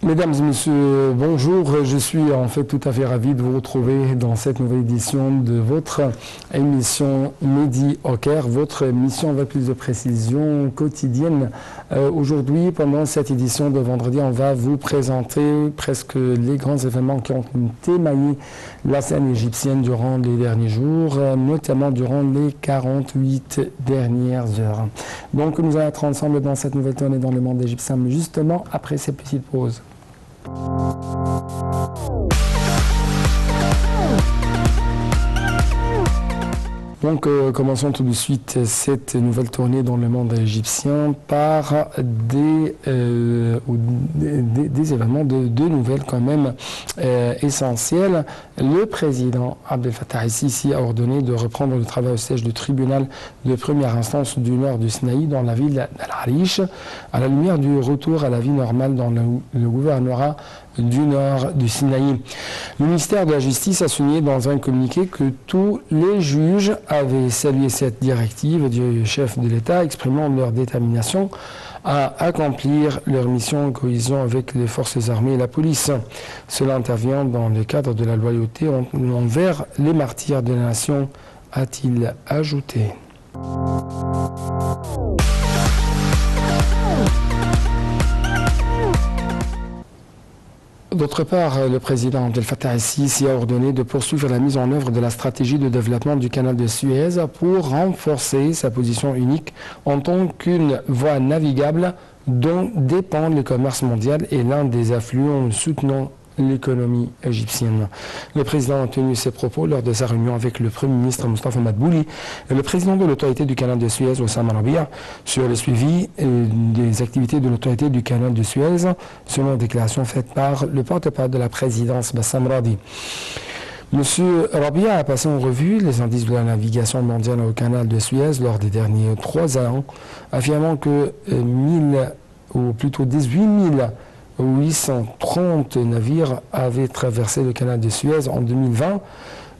Mesdames et messieurs, bonjour. Je suis en fait tout à fait ravi de vous retrouver dans cette nouvelle édition de votre émission Midi au Caire, votre émission avec plus de précision quotidienne. Aujourd'hui, pendant cette édition de vendredi, on va vous présenter presque les grands événements qui ont émaillé la scène égyptienne durant les derniers jours, notamment durant les 48 dernières heures. Donc nous allons être ensemble dans cette nouvelle tournée dans le monde égyptien, justement après ces petites pauses. Donc, commençons tout de suite cette nouvelle tournée dans le monde égyptien par des événements, de nouvelles quand même essentielles. Le président Abdel Fattah el-Sisi a ordonné de reprendre le travail au siège du tribunal de première instance du nord du Sinaï dans la ville d'Al-Arish, à la lumière du retour à la vie normale dans le gouvernorat du nord du Sinaï. Le ministère de la Justice a souligné dans un communiqué que tous les juges avaient salué cette directive du chef de l'État, exprimant leur détermination à accomplir leur mission en cohésion avec les forces armées et la police. Cela intervient dans le cadre de la loyauté envers les martyrs de la nation, a-t-il ajouté. D'autre part, le président Abdel Fattah el-Sisi a ordonné de poursuivre la mise en œuvre de la stratégie de développement du canal de Suez pour renforcer sa position unique en tant qu'une voie navigable dont dépend le commerce mondial et l'un des affluents soutenant l'économie égyptienne. Le président a tenu ses propos lors de sa réunion avec le Premier ministre Mostafa Madbouli et le président de l'autorité du canal de Suez, Oussama Rabia, sur le suivi des activités de l'autorité du canal de Suez, selon la déclaration faite par le porte-parole de la présidence, Bassam Radi. Monsieur Rabia a passé en revue les indices de la navigation mondiale au canal de Suez lors des derniers 3 ans, affirmant que 18 830 navires avaient traversé le canal de Suez en 2020,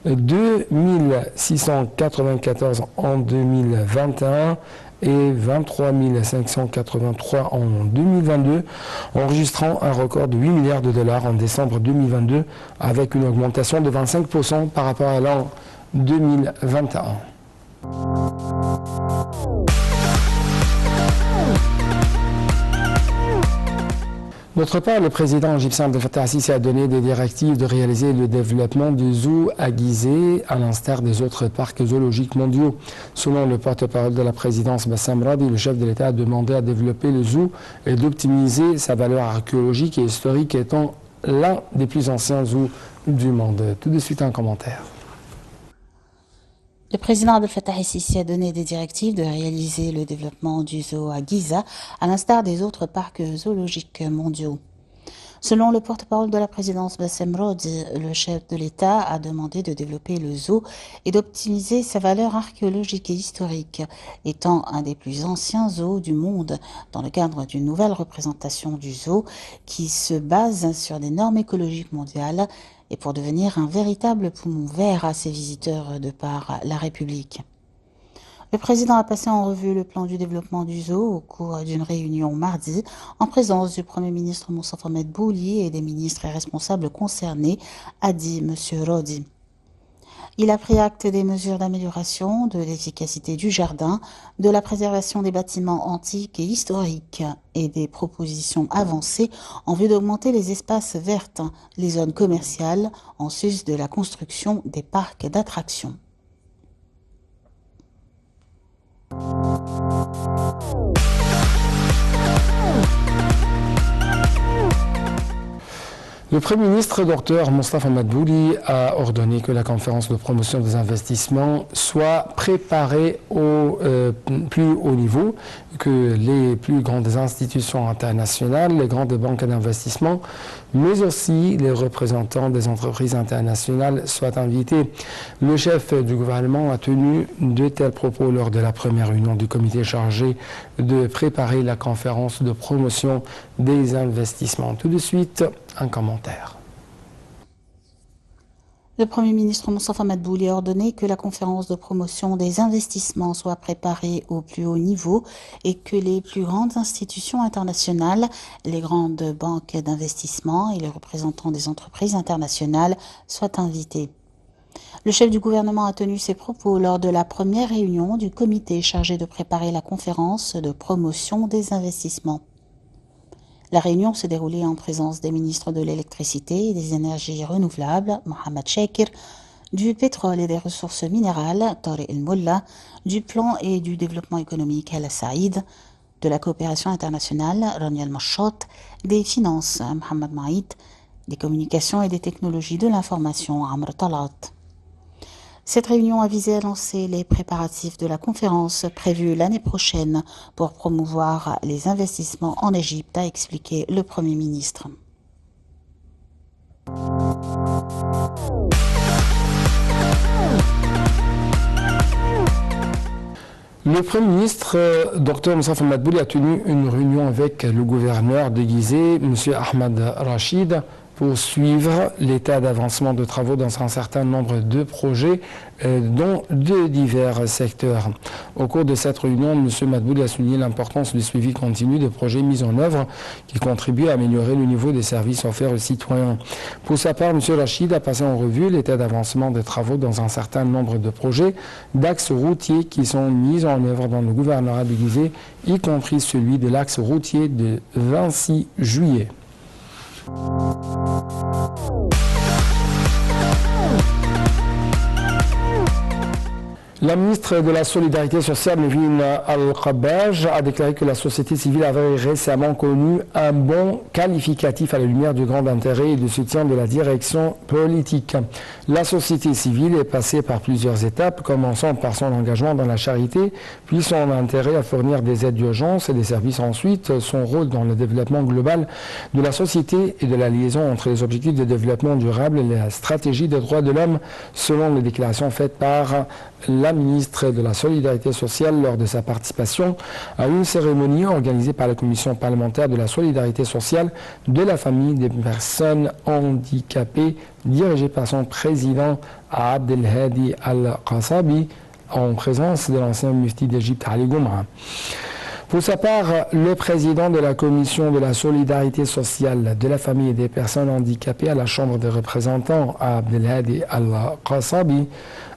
2694 en 2021 et 23 583 en 2022, enregistrant un record de 8 milliards de dollars en décembre 2022, avec une augmentation de 25% par rapport à l'an 2021. D'autre part, le président égyptien Abdel Fattah el-Sisi a donné des directives de réaliser le développement du zoo à Gizeh, à l'instar des autres parcs zoologiques mondiaux. Selon le porte-parole de la présidence Bassam Radi, le chef de l'État a demandé à développer le zoo et d'optimiser sa valeur archéologique et historique, étant l'un des plus anciens zoos du monde. Tout de suite, un commentaire. Le président Abdel Fattah el-Sisi a donné des directives de réaliser le développement du zoo à Giza, à l'instar des autres parcs zoologiques mondiaux. Selon le porte-parole de la présidence Bassem Rodi, le chef de l'État a demandé de développer le zoo et d'optimiser sa valeur archéologique et historique, étant un des plus anciens zoos du monde, dans le cadre d'une nouvelle représentation du zoo qui se base sur des normes écologiques mondiales et pour devenir un véritable poumon vert à ses visiteurs de par la République. Le président a passé en revue le plan du développement du zoo au cours d'une réunion mardi en présence du Premier ministre Mostafa Madbouli et des ministres et responsables concernés, a dit M. Rodi. Il a pris acte des mesures d'amélioration de l'efficacité du jardin, de la préservation des bâtiments antiques et historiques et des propositions avancées en vue d'augmenter les espaces verts, les zones commerciales, en sus de la construction des parcs d'attractions. Le Premier ministre, Dr Mostafa Madbouli, a ordonné que la conférence de promotion des investissements soit préparée au plus haut niveau, que les plus grandes institutions internationales, les grandes banques d'investissement, mais aussi les représentants des entreprises internationales soient invités. Le chef du gouvernement a tenu de tels propos lors de la première réunion du comité chargé de préparer la conférence de promotion des investissements. Tout de suite, un commentaire. Le Premier ministre Moustapha Madbouli a ordonné que la conférence de promotion des investissements soit préparée au plus haut niveau et que les plus grandes institutions internationales, les grandes banques d'investissement et les représentants des entreprises internationales soient invités. Le chef du gouvernement a tenu ses propos lors de la première réunion du comité chargé de préparer la conférence de promotion des investissements. La réunion s'est déroulée en présence des ministres de l'électricité et des énergies renouvelables, Mohamed Shakir, du pétrole et des ressources minérales, Tariq El-Molla, du plan et du développement économique, Hala Saïd, de la coopération internationale, Rania El-Machot, des finances, Mohamed Maïd, des communications et des technologies de l'information, Amr Talat. Cette réunion a visé à lancer les préparatifs de la conférence prévue l'année prochaine pour promouvoir les investissements en Égypte, a expliqué le Premier ministre. Le Premier ministre, Dr Moustapha Madbouli, a tenu une réunion avec le gouverneur de Gizeh, M. Ahmed Rachid, pour suivre l'état d'avancement de travaux dans un certain nombre de projets, dont de divers secteurs. Au cours de cette réunion, M. Madbouli a souligné l'importance du suivi continu de projets mis en œuvre qui contribuent à améliorer le niveau des services offerts aux citoyens. Pour sa part, M. Rachid a passé en revue l'état d'avancement des travaux dans un certain nombre de projets d'axes routiers qui sont mis en œuvre dans le gouvernorat de Gizeh, y compris celui de l'axe routier de 26 juillet. La ministre de la Solidarité sociale, Nevin Al-Qabbaj, a déclaré que la société civile avait récemment connu un bon qualificatif à la lumière du grand intérêt et du soutien de la direction politique. La société civile est passée par plusieurs étapes, commençant par son engagement dans la charité, puis son intérêt à fournir des aides d'urgence et des services ensuite, son rôle dans le développement global de la société et de la liaison entre les objectifs de développement durable et la stratégie des droits de l'homme, selon les déclarations faites par la ministre de la Solidarité sociale lors de sa participation à une cérémonie organisée par la Commission parlementaire de la Solidarité sociale de la famille des personnes handicapées, dirigée par son président Abdelhadi Al-Qasabi, en présence de l'ancien mufti d'Égypte Ali Goumra. Pour sa part, le président de la Commission de la Solidarité sociale de la famille et des personnes handicapées à la Chambre des représentants, Abdelhadi Al-Qasabi,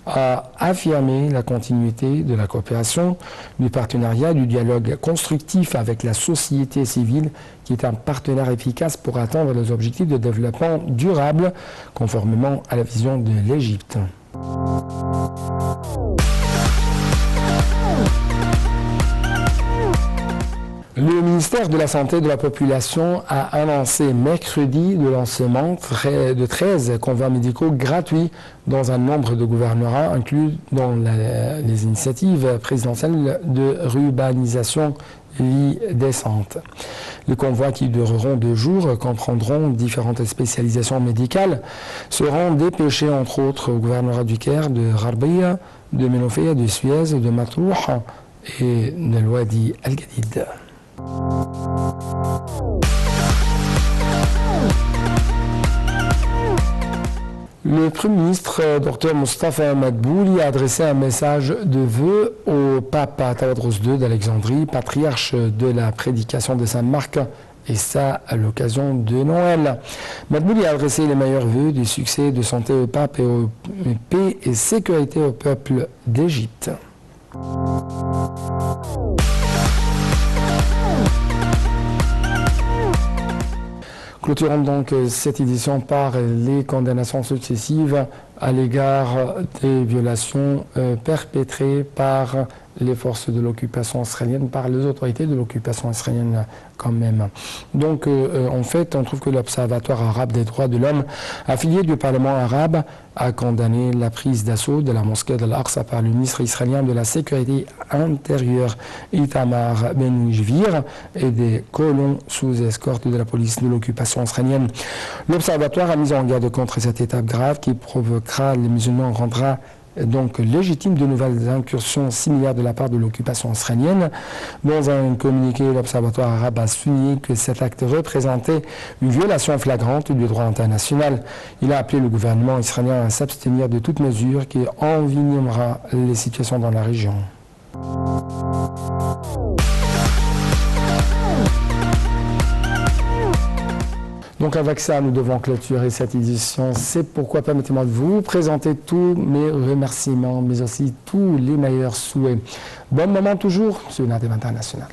a affirmé la continuité de la coopération, du partenariat et du dialogue constructif avec la société civile, qui est un partenaire efficace pour atteindre les objectifs de développement durable, conformément à la vision de l'Égypte. Le ministère de la Santé et de la Population a annoncé mercredi le lancement de 13 convois médicaux gratuits dans un nombre de gouvernorats inclus dans les initiatives présidentielles de rurbanisation vie décente. Les convois qui dureront 2 jours comprendront différentes spécialisations médicales, seront dépêchés entre autres au gouvernorat du Caire, de Gharbiya, de Menofia, de Suez, de Matrouh et de l'Ouadi Al-Gadid. Le Premier ministre, Dr Moustapha Madbouli, a adressé un message de vœux au pape Tawadros II d'Alexandrie, patriarche de la prédication de Saint-Marc, et ça à l'occasion de Noël. Madbouli a adressé les meilleurs vœux du succès de santé au pape et aux paix et sécurité au peuple d'Égypte. Clôturons donc cette édition par les condamnations successives à l'égard des violations perpétrées par les forces de l'occupation israélienne, par les autorités de l'occupation israélienne quand même. Donc en fait, on trouve que l'Observatoire arabe des droits de l'homme, affilié du Parlement arabe, a condamné la prise d'assaut de la mosquée de l'Aqsa par le ministre israélien de la Sécurité intérieure Itamar Ben-Gvir et des colons sous escorte de la police de l'occupation israélienne. L'Observatoire a mis en garde contre cette étape grave qui provoquera les musulmans, rendra donc légitime de nouvelles incursions similaires de la part de l'occupation israélienne. Dans un communiqué, l'Observatoire arabe a souligné que cet acte représentait une violation flagrante du droit international. Il a appelé le gouvernement israélien à s'abstenir de toute mesure qui envenimera les situations dans la région. Donc avec ça, nous devons clôturer cette édition. C'est pourquoi permettez-moi de vous présenter tous mes remerciements, mais aussi tous les meilleurs souhaits. Bon moment toujours sur Native International.